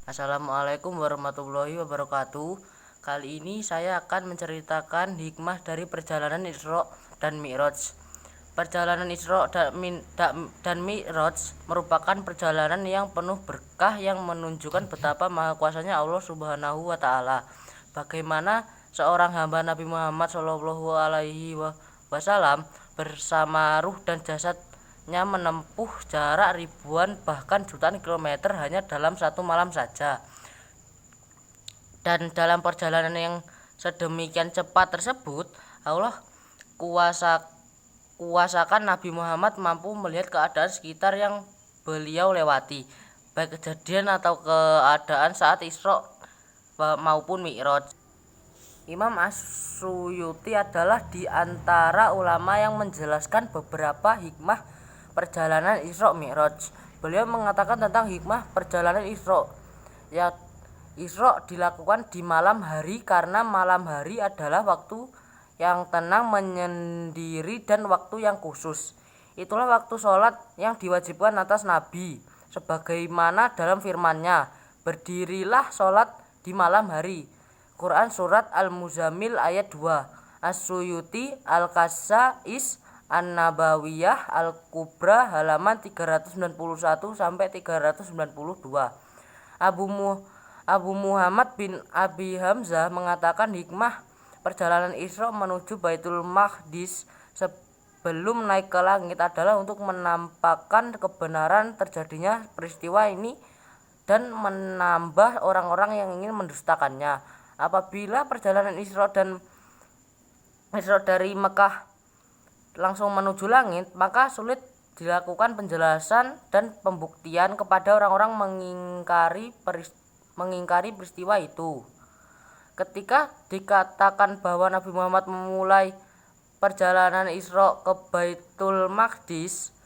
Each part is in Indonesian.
Assalamualaikum warahmatullahi wabarakatuh. Kali ini saya akan menceritakan hikmah dari perjalanan Isra dan Mi'raj. Perjalanan Isra dan Mi'raj merupakan perjalanan yang penuh berkah yang menunjukkan betapa maha kuasanya Allah Subhanahu wa taala. Bagaimana seorang hamba Nabi Muhammad Shallallahu alaihi wasallam bersama ruh dan jasadnya menempuh jarak ribuan bahkan jutaan kilometer hanya dalam satu malam saja. Dan dalam perjalanan yang sedemikian cepat tersebut, Allah kuasakan Nabi Muhammad mampu melihat keadaan sekitar yang beliau lewati, baik kejadian atau keadaan saat Isra maupun Mi'raj. Imam As-Suyuti adalah di antara ulama yang menjelaskan beberapa hikmah perjalanan Isra Mi'raj. Beliau mengatakan tentang hikmah perjalanan Isra, ya, Isra dilakukan di malam hari karena malam hari adalah waktu yang tenang menyendiri dan waktu yang khusus. Itulah waktu sholat yang diwajibkan atas Nabi, sebagaimana dalam firman-Nya, "Berdirilah sholat di malam hari." Quran Surat Al-Muzammil ayat 2. As-Suyuti Al-Qasais An-Nabawiyah Al-Kubra halaman 391 sampai 392. Abu Muhammad bin Abi Hamzah mengatakan hikmah perjalanan Isra menuju Baitul Maqdis sebelum naik ke langit adalah untuk menampakkan kebenaran terjadinya peristiwa ini dan menambah orang-orang yang ingin mendustakannya. Apabila perjalanan Isra dari Mekah langsung menuju langit, maka sulit dilakukan penjelasan dan pembuktian kepada orang-orang mengingkari peristiwa itu. Ketika dikatakan bahwa Nabi Muhammad memulai perjalanan Isra ke Baitul Maqdis,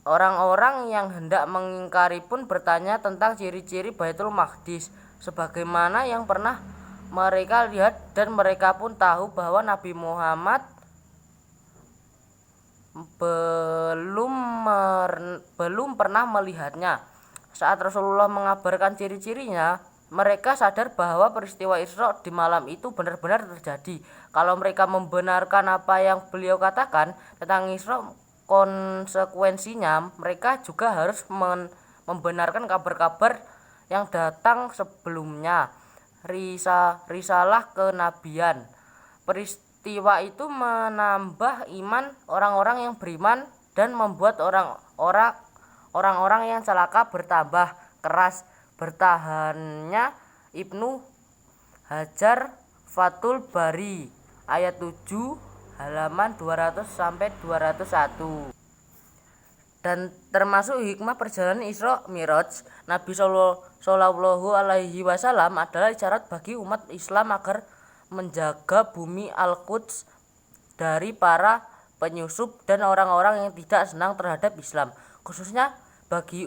orang-orang yang hendak mengingkari pun bertanya tentang ciri-ciri Baitul Maqdis sebagaimana yang pernah mereka lihat, dan mereka pun tahu bahwa Nabi Muhammad belum pernah melihatnya. Saat Rasulullah mengabarkan ciri-cirinya, mereka sadar bahwa peristiwa Isra di malam itu benar-benar terjadi. Kalau mereka membenarkan apa yang beliau katakan tentang Isra, konsekuensinya mereka juga harus membenarkan kabar-kabar yang datang sebelumnya, risalah kenabian. Peristiwa itu menambah iman orang-orang yang beriman dan membuat orang-orang yang celaka bertambah keras bertahannya. Ibnu Hajar Fathul Bari ayat 7 halaman 200 sampai 201. Dan termasuk hikmah perjalanan Isra Mi'raj Nabi Shallallahu alaihi wasallam adalah isyarat bagi umat Islam agar menjaga bumi Al-Quds dari para penyusup dan orang-orang yang tidak senang terhadap Islam, khususnya bagi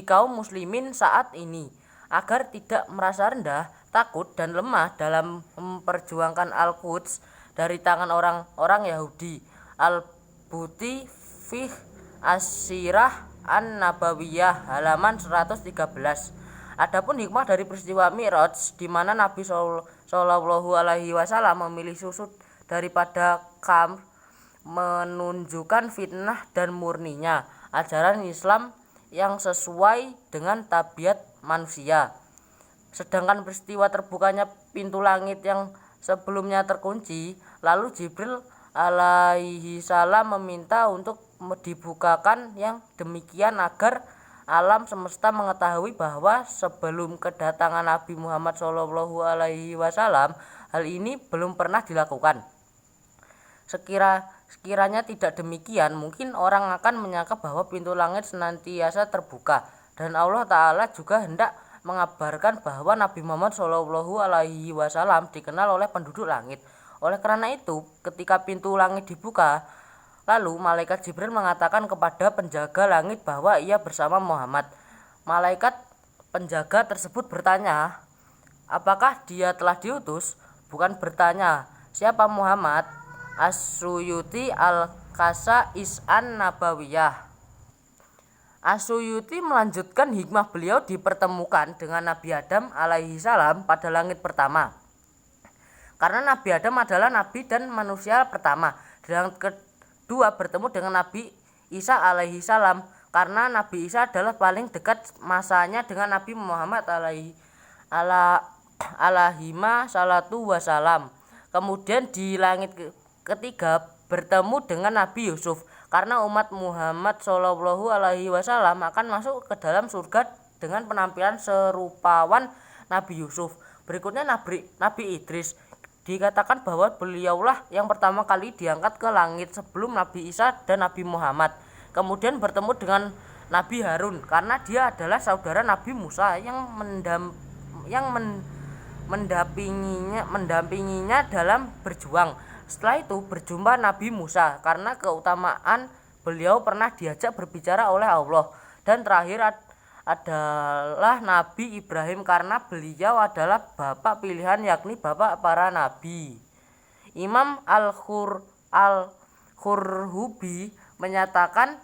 kaum muslimin saat ini, agar tidak merasa rendah, takut, dan lemah dalam memperjuangkan Al-Quds dari tangan orang-orang Yahudi. Al-Buti Fih As-Sirah An-Nabawiyah halaman 113. Adapun hikmah dari peristiwa Mi'raj di mana Nabi Shallallahu alaihi wasallam memilih sujud daripada qamar menunjukkan fitnah dan murninya ajaran Islam yang sesuai dengan tabiat manusia. Sedangkan peristiwa terbukanya pintu langit yang sebelumnya terkunci, lalu Jibril alaihi salam meminta untuk dibukakan yang demikian agar alam semesta mengetahui bahwa sebelum kedatangan Nabi Muhammad Shallallahu alaihi wasallam hal ini belum pernah dilakukan. Sekiranya tidak demikian, mungkin orang akan menyangka bahwa pintu langit senantiasa terbuka, dan Allah Ta'ala juga hendak mengabarkan bahwa Nabi Muhammad Shallallahu alaihi wasallam dikenal oleh penduduk langit. Oleh karena itu, ketika pintu langit dibuka, lalu malaikat Jibril mengatakan kepada penjaga langit bahwa ia bersama Muhammad. Malaikat penjaga tersebut bertanya, apakah dia telah diutus? Bukan bertanya, siapa Muhammad? As-Suyuti Al-Qasais An-Nabawiyah As-Suyuti melanjutkan hikmah beliau dipertemukan dengan Nabi Adam alaihi salam pada langit pertama. Karena Nabi Adam adalah nabi dan manusia pertama. Dan kedua bertemu dengan Nabi Isa alaihi salam karena Nabi Isa adalah paling dekat masanya dengan Nabi Muhammad alaihima salatu wasalam. Kemudian di langit ketiga bertemu dengan Nabi Yusuf karena umat Muhammad Shallallahu Alaihi Wasallam akan masuk ke dalam surga dengan penampilan serupawan Nabi Yusuf. Berikutnya Nabi Idris. Dikatakan bahwa beliaulah yang pertama kali diangkat ke langit sebelum Nabi Isa dan Nabi Muhammad. Kemudian bertemu dengan Nabi Harun karena dia adalah saudara Nabi Musa yang mendampinginya dalam berjuang. Setelah itu berjumpa Nabi Musa karena keutamaan beliau pernah diajak berbicara oleh Allah. Dan terakhir adalah Nabi Ibrahim karena beliau adalah bapak pilihan, yakni bapak para nabi. Imam Al-Qurtubi menyatakan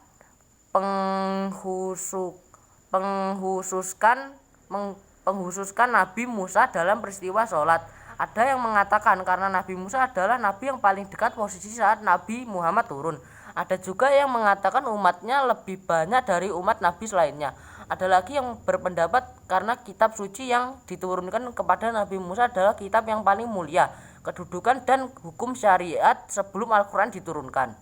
penghususkan Nabi Musa dalam peristiwa sholat. Ada yang mengatakan karena Nabi Musa adalah nabi yang paling dekat posisi saat Nabi Muhammad turun. Ada juga yang mengatakan umatnya lebih banyak dari umat nabi selainnya. Ada lagi yang berpendapat karena kitab suci yang diturunkan kepada Nabi Musa adalah kitab yang paling mulia, kedudukan dan hukum syariat sebelum Al-Quran diturunkan.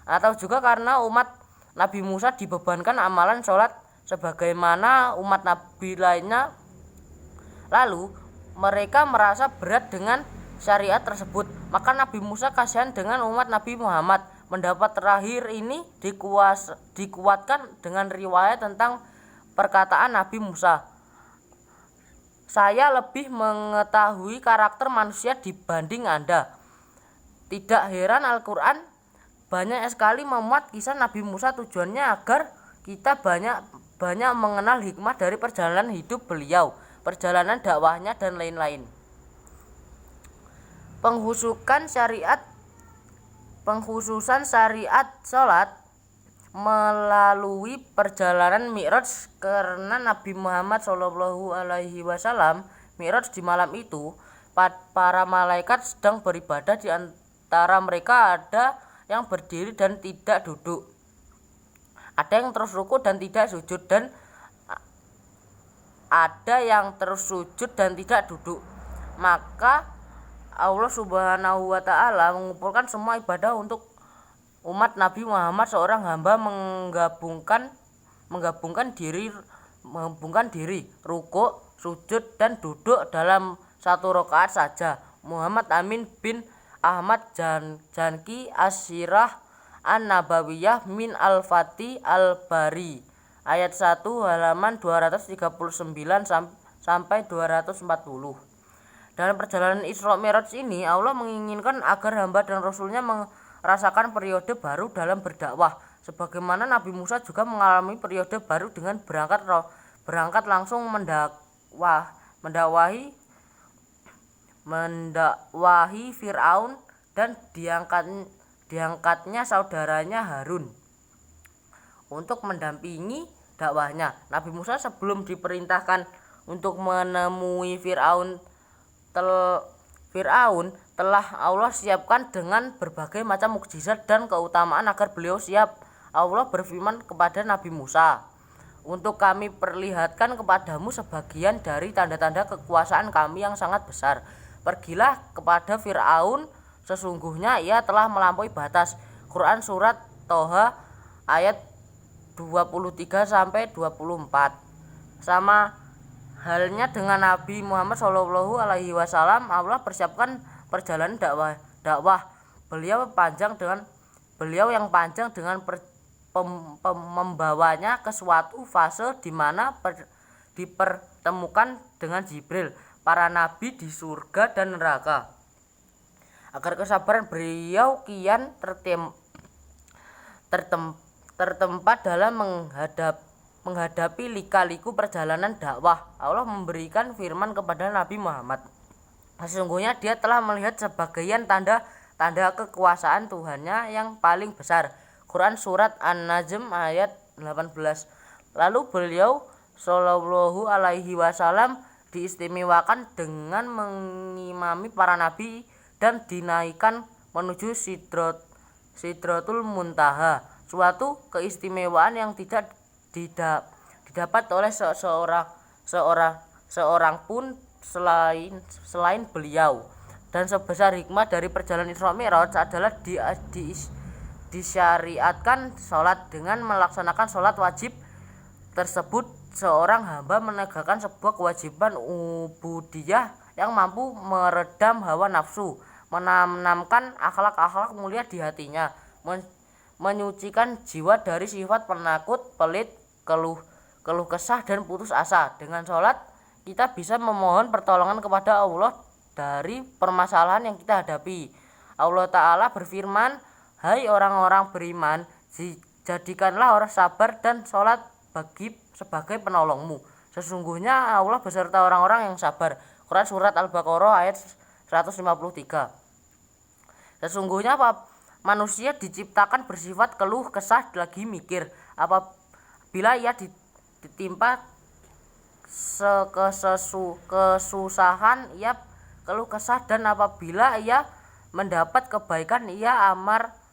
Atau juga karena umat Nabi Musa dibebankan amalan sholat sebagaimana umat nabi lainnya, lalu mereka merasa berat dengan syariat tersebut. Maka Nabi Musa kasihan dengan umat Nabi Muhammad. Pendapat terakhir ini dikuatkan dengan riwayat tentang perkataan Nabi Musa. Saya lebih mengetahui karakter manusia dibanding Anda. Tidak heran Al-Quran banyak sekali memuat kisah Nabi Musa, tujuannya agar kita banyak mengenal hikmah dari perjalanan hidup beliau, perjalanan dakwahnya dan lain-lain. Pengkhususan syariat sholat melalui perjalanan Mi'raj karena Nabi Muhammad Shallallahu Alaihi Wasallam Mi'raj di malam itu para malaikat sedang beribadah. Di antara mereka ada yang berdiri dan tidak duduk, ada yang terus ruku dan tidak sujud, dan ada yang terus sujud dan tidak duduk. Maka Allah Subhanahu wa Ta'ala mengumpulkan semua ibadah untuk umat Nabi Muhammad. Seorang hamba menggabungkan diri ruku, sujud dan duduk dalam satu rakaat saja. Muhammad Amin bin Ahmad Janki As-Sirah An-Nabawiyah min Al-Fatih Al-Bari ayat 1 halaman 239 sampai 240. Dalam perjalanan Isra Mi'raj ini Allah menginginkan agar hamba dan rasulnya merasakan periode baru dalam berdakwah, sebagaimana Nabi Musa juga mengalami periode baru dengan berangkat langsung mendakwahi Fir'aun dan diangkatnya saudaranya Harun untuk mendampingi dakwahnya. Nabi Musa sebelum diperintahkan untuk menemui Fir'aun telah Allah siapkan dengan berbagai macam mukjizat dan keutamaan agar beliau siap. Allah berfirman kepada Nabi Musa, "Untuk kami perlihatkan kepadamu sebagian dari tanda-tanda kekuasaan kami yang sangat besar. Pergilah kepada Fir'aun, sesungguhnya ia telah melampaui batas." Quran Surat Toha ayat 23 sampai 24. Sama halnya dengan Nabi Muhammad Shallallahu Alaihi Wasallam, Allah persiapkan perjalanan dakwah beliau yang panjang dengan membawanya ke suatu fase di mana dipertemukan dengan Jibril, para nabi di surga dan neraka. Agar kesabaran beliau kian tertempat dalam menghadapi lika-liku perjalanan dakwah, Allah memberikan firman kepada Nabi Muhammad, "Sesungguhnya dia telah melihat sebagian tanda kekuasaan Tuhannya yang paling besar." Quran Surat An-Najm ayat 18. Lalu beliau Shallallahu Alaihi Wasallam diistimewakan dengan mengimami para nabi dan dinaikkan menuju Sidratul Muntaha, suatu keistimewaan yang tidak didapat oleh seorang pun selain beliau. Dan sebesar hikmah dari perjalanan Isra Mi'raj adalah disyariatkan sholat. Dengan melaksanakan sholat wajib tersebut, seorang hamba menegakkan sebuah kewajiban ubudiyah yang mampu meredam hawa nafsu, menanamkan akhlak-akhlak mulia di hatinya, menyucikan jiwa dari sifat penakut, pelit, keluh kesah, dan putus asa. Dengan sholat kita bisa memohon pertolongan kepada Allah dari permasalahan yang kita hadapi. Allah Ta'ala berfirman, "Hai orang-orang beriman, jadikanlah orang sabar dan sholat sebagai penolongmu. Sesungguhnya Allah beserta orang-orang yang sabar." Quran Surat Al-Baqarah ayat 153. Sesungguhnya manusia diciptakan bersifat keluh kesah lagi mikir. Apabila ia ditimpa kesusahan, ia keluh kesah, dan apabila ia mendapat kebaikan, ia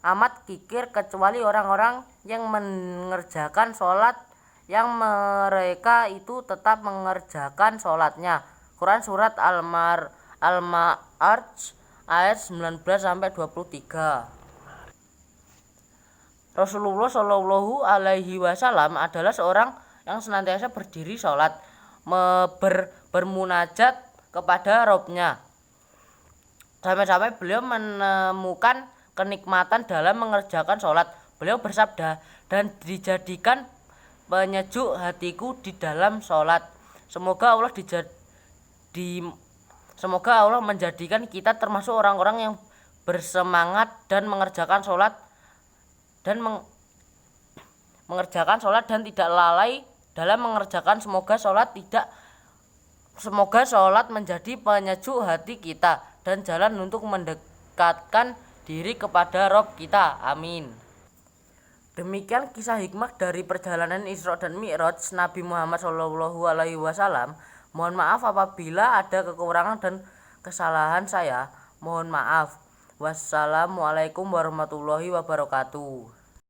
amat kikir, kecuali orang-orang yang mengerjakan sholat, yang mereka itu tetap mengerjakan sholatnya. Quran Surat Al-Ma'arij ayat 19-23. Rasulullah Shallallahu Alaihi Wasallam adalah seorang yang senantiasa berdiri sholat, bermunajat kepada Robnya. Sampai-sampai beliau menemukan kenikmatan dalam mengerjakan sholat. Beliau bersabda, "Dan dijadikan penyejuk hatiku di dalam sholat." Semoga Allah menjadikan kita termasuk orang-orang yang bersemangat dan mengerjakan sholat dan tidak lalai dalam mengerjakan. Semoga sholat menjadi penyejuk hati kita dan jalan untuk mendekatkan diri kepada Rob kita. Amin. Demikian kisah hikmah dari perjalanan Isra dan Mi'raj Nabi Muhammad SAW. Mohon maaf apabila ada kekurangan dan kesalahan saya. Mohon maaf. Wassalamualaikum warahmatullahi wabarakatuh.